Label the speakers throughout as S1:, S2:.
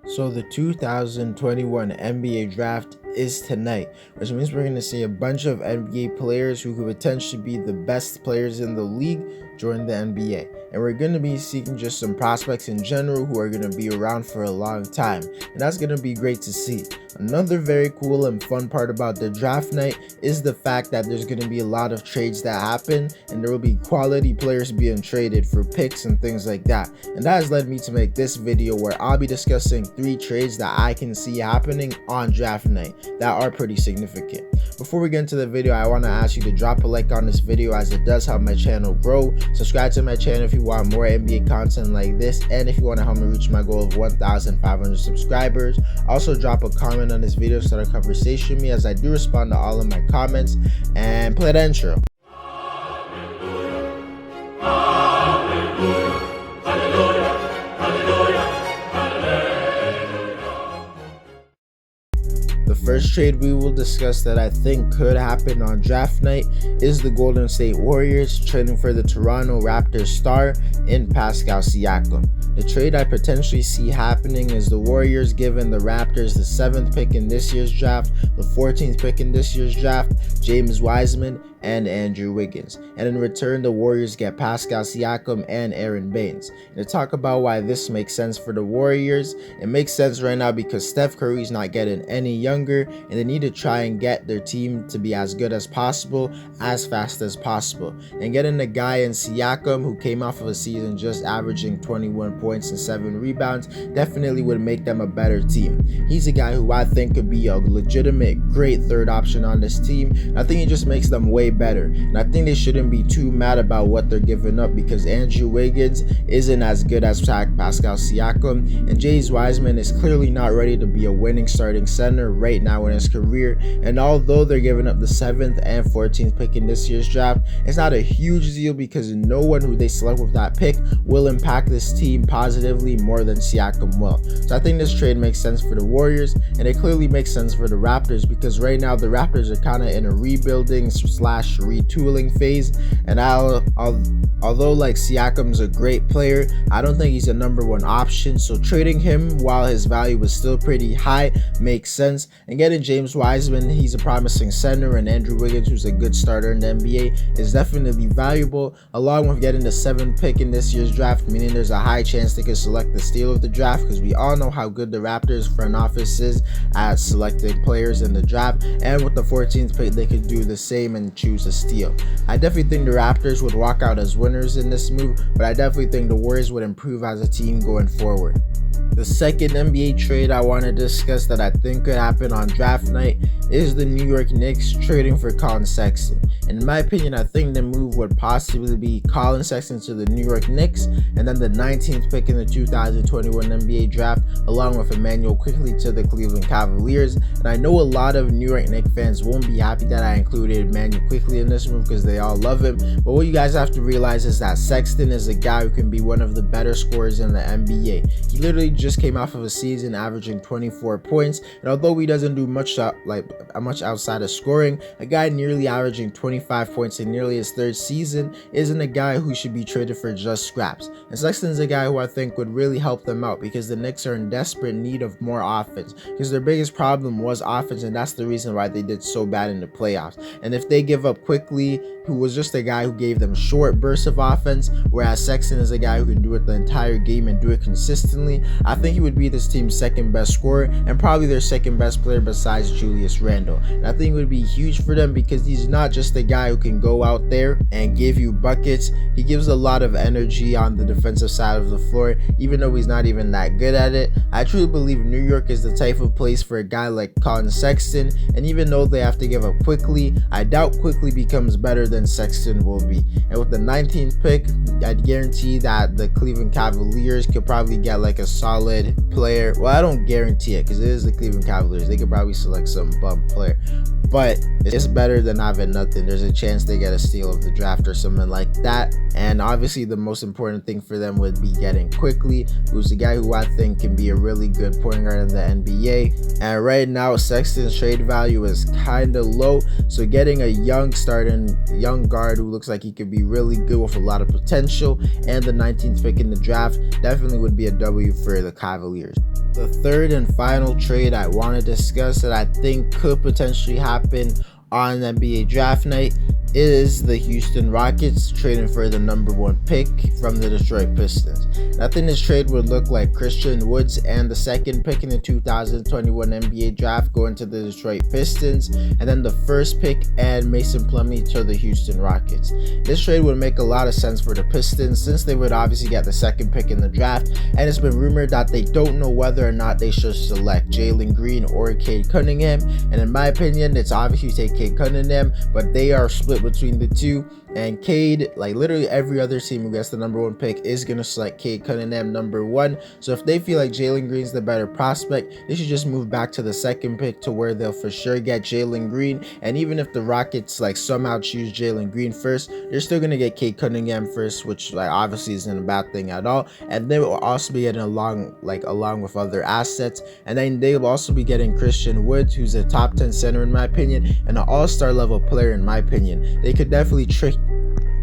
S1: So the 2021 NBA draft is tonight, which means we're going to see a bunch of NBA players who could potentially be the best players in the league join the NBA. And we're going to be seeing just some prospects in general who are going to be around for a long time. And that's going to be great to see. Another very cool and fun part about the draft night is the fact that there's going to be a lot of trades that happen, and there will be quality players being traded for picks and things like that. And that has led me to make this video where I'll be discussing 3 trades that I can see happening on draft night that are pretty significant. Before we get into the video, I want to ask you to drop a like on this video as it does help my channel grow. Subscribe to my channel if you want more NBA content like this, and if you want to help me reach my goal of 1,500 subscribers. Also drop a comment on this video, start a conversation with me as I do respond to all of my comments, and play the intro. The first trade we will discuss that I think could happen on draft night is the Golden State Warriors trading for the Toronto Raptors star in Pascal Siakam. The trade I potentially see happening is the Warriors giving the Raptors the 7th pick in this year's draft, the 14th pick in this year's draft, James Wiseman, and Andrew Wiggins. And in return, the Warriors get Pascal Siakam and Aaron Baines. And to talk about why this makes sense for the Warriors, it makes sense right now because Steph Curry's not getting any younger, and they need to try and get their team to be as good as possible, as fast as possible. And getting a guy in Siakam who came off of a season just averaging 21 points and 7 rebounds definitely would make them a better team. He's a guy who I think could be a legitimate, great third option on this team. I think he just makes them way better, and I think they shouldn't be too mad about what they're giving up because Andrew Wiggins isn't as good as Pascal Siakam, and James Wiseman is clearly not ready to be a winning starting center right now in his career. And although they're giving up the 7th and 14th pick in this year's draft, it's not a huge deal because no one who they select with that pick will impact this team positively more than Siakam will. So I think this trade makes sense for the Warriors, and it clearly makes sense for the Raptors because right now the Raptors are kind of in a rebuilding / retooling phase, and although like Siakam's a great player, I don't think he's a #1 option, so trading him while his value was still pretty high makes sense. And getting James Wiseman, he's a promising center, and Andrew Wiggins, who's a good starter in the NBA, is definitely valuable, along with getting the 7th pick in this year's draft, meaning there's a high chance they could select the steal of the draft because we all know how good the Raptors front office is at selecting players in the draft, and with the 14th pick they could do the same and choose a steal. I definitely think the Raptors would walk out as winners in this move, but I definitely think the Warriors would improve as a team going forward. The second NBA trade I want to discuss that I think could happen on draft night is the New York Knicks trading for Collin Sexton. In my opinion, I think the move would possibly be Collin Sexton to the New York Knicks, and then the 19th pick in the 2021 NBA draft, along with Emmanuel Quickley to the Cleveland Cavaliers. And I know a lot of New York Knicks fans won't be happy that I included Emmanuel Quickley in this move because they all love him. But what you guys have to realize is that Sexton is a guy who can be one of the better scorers in the NBA. He literally just came off of a season averaging 24 points, and although he doesn't do much outside of scoring, a guy nearly averaging 25 points in nearly his 3rd season isn't a guy who should be traded for just scraps. And Sexton's a guy who I think would really help them out because the Knicks are in desperate need of more offense because their biggest problem was offense, and that's the reason why they did so bad in the playoffs. And if they give up Quickley, who was just a guy who gave them short bursts of offense, whereas Sexton is a guy who can do it the entire game and do it consistently, I think he would be this team's 2nd best scorer and probably their 2nd best player besides Julius Randle. And I think it would be huge for them because he's not just a guy who can go out there and give you buckets. He gives a lot of energy on the defensive side of the floor, even though he's not even that good at it. I truly believe New York is the type of place for a guy like Collin Sexton, and even though they have to give up Quickley, I doubt Quickley becomes better than Sexton will be. And with the 19th pick, I'd guarantee that the Cleveland Cavaliers could probably get like a solid player. Well, I don't guarantee it because it is the Cleveland Cavaliers. They could probably select some bum player, but it's better than having nothing. There's a chance they get a steal of the draft or something like that. And obviously the most important thing for them would be getting Quickley, who's the guy who I think can be a really good point guard in the NBA. And right now Sexton's trade value is kind of low, so getting a young guard who looks like he could be really good with a lot of potential and the 19th pick in the draft definitely would be a W for the Cavaliers. The third and final trade I want to discuss that I think could potentially happen on NBA draft night is the Houston Rockets trading for the #1 pick from the Detroit Pistons. I think this trade would look like Christian Woods and the second pick in the 2021 NBA draft going to the Detroit Pistons, and then the first pick and Mason Plumlee to the Houston Rockets. This trade would make a lot of sense for the Pistons since they would obviously get the second pick in the draft, and it's been rumored that they don't know whether or not they should select Jalen Green or Cade Cunningham, and in my opinion, it's obviously take Cade Cunningham, but they are split between the two, and Cade, like literally every other team who gets the #1 pick is going to select Cade Cunningham #1. So if they feel like Jalen Green's the better prospect, they should just move back to the second pick to where they'll for sure get Jalen Green. And even if the Rockets like somehow choose Jalen Green first, they're still going to get Cade Cunningham first, which like obviously isn't a bad thing at all. And they will also be getting along with other assets, and then they will also be getting Christian Woods, who's a top 10 center in my opinion and an all-star level player in my opinion. They could definitely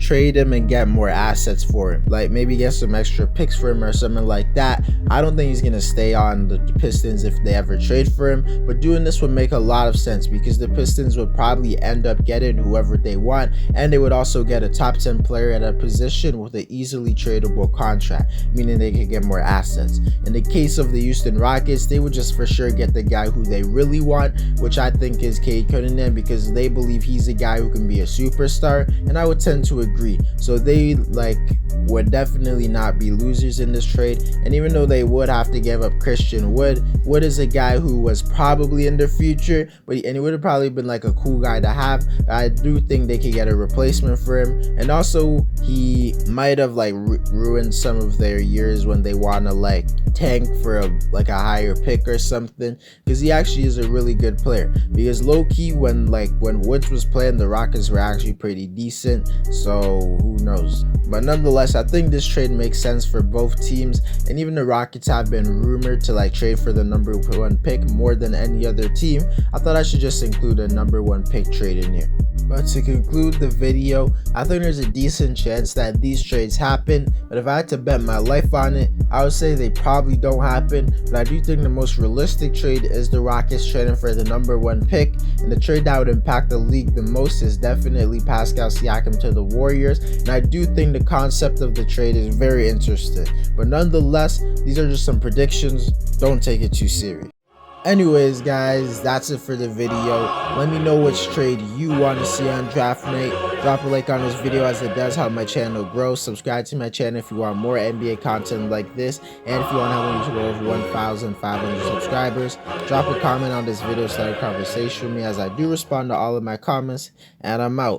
S1: trade him and get more assets for him, like maybe get some extra picks for him or something like that. I don't think he's gonna stay on the Pistons if they ever trade for him, but doing this would make a lot of sense because the Pistons would probably end up getting whoever they want, and they would also get a top 10 player at a position with an easily tradable contract, meaning they could get more assets. In the case of the Houston Rockets, they would just for sure get the guy who they really want, which I think is Cade Cunningham, because they believe he's a guy who can be a superstar, and I would tend to agree. So they would definitely not be losers in this trade. And even though they would have to give up Christian Wood is a guy who was probably in the future, and he would have probably been like a cool guy to have. I do think they could get a replacement for him, and also he might have ruined some of their years when they want to tank for a higher pick or something, because he actually is a really good player. Because low key when Woods was playing, the Rockets were actually pretty decent, so who knows. But nonetheless, I think this trade makes sense for both teams, and even the Rockets have been rumored to trade for the #1 pick more than any other team. I thought I should just include a #1 pick trade in here. But to conclude the video, I think there's a decent chance that these trades happen, but if I had to bet my life on it, I would say they probably don't happen. But I do think the most realistic trade is the Rockets trading for the #1 pick, and the trade that would impact the league the most is definitely Pascal Siakam to the Warriors, and I do think the concept of the trade is very interesting. But nonetheless, these are just some predictions, don't take it too serious. Anyways guys, that's it for the video. Let me know which trade you want to see on draft night. Drop a like on this video as it does help my channel grow. Subscribe to my channel if you want more NBA content like this, and if you want to help me to go over 1,500 subscribers. Drop a comment on this video, start a conversation with me, as I do respond to all of my comments, and I'm out.